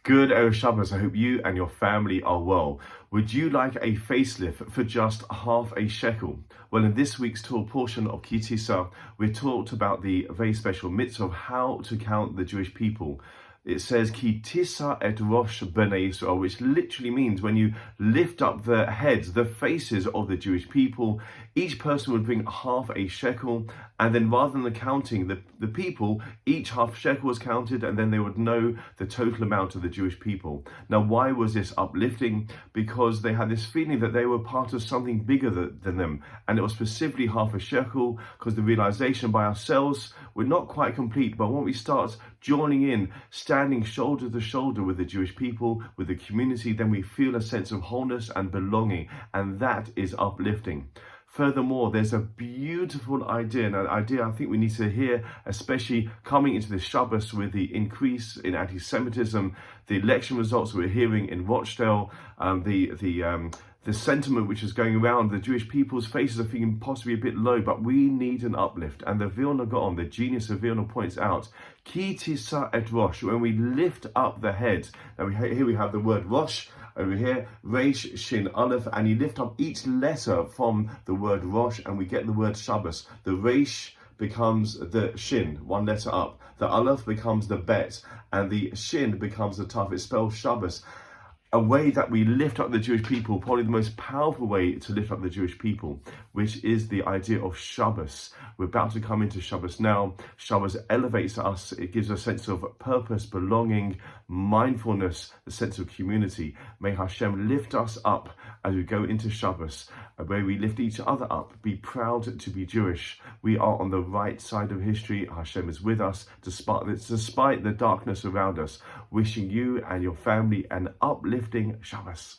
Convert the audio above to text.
Good Erev Shabbos. I hope you and your family are well. Would you like a facelift for just half a shekel? Well, in this week's Torah portion of Sisa, we're taught about the very special mitzvah of how to count the Jewish people. It says Ki tisa et rosh b'nei Yisrael, which literally means when you lift up the heads, the faces of the Jewish people, each person would bring half a shekel, and then rather than counting the people, each half shekel was counted, and then they would know the total amount of the Jewish people. Now, why was this uplifting? Because they had this feeling that they were part of something bigger than them, and it was specifically half a shekel, because the realization by ourselves we're not quite complete, but when we start joining in, standing shoulder to shoulder with the Jewish people, with the community, then we feel a sense of wholeness and belonging, and that is uplifting. Furthermore, there's a beautiful idea, and an idea I think we need to hear, especially coming into this Shabbos with the increase in anti-Semitism, the election results we're hearing in Rochdale, the sentiment which is going around, the Jewish people's faces are feeling possibly a bit low, but we need an uplift. And the Vilna Gaon, the genius of Vilna, points out, Ki tisa et rosh, when we lift up the head. Now here we have the word rosh, over here, Reish, Shin, Aleph, and you lift up each letter from the word rosh, and we get the word Shabbos. The Reish becomes the Shin, one letter up. The Aleph becomes the Bet, and the Shin becomes the Taf. It spells Shabbos. A way that we lift up the Jewish people, probably the most powerful way to lift up the Jewish people, which is the idea of Shabbos. We're about to come into Shabbos now. Shabbos elevates us. It gives a sense of purpose, belonging, mindfulness, a sense of community. May Hashem lift us up as we go into Shabbos, where we lift each other up. Be proud to be Jewish. We are on the right side of history. Hashem is with us despite the darkness around us. Wishing you and your family an uplifting Shabbos.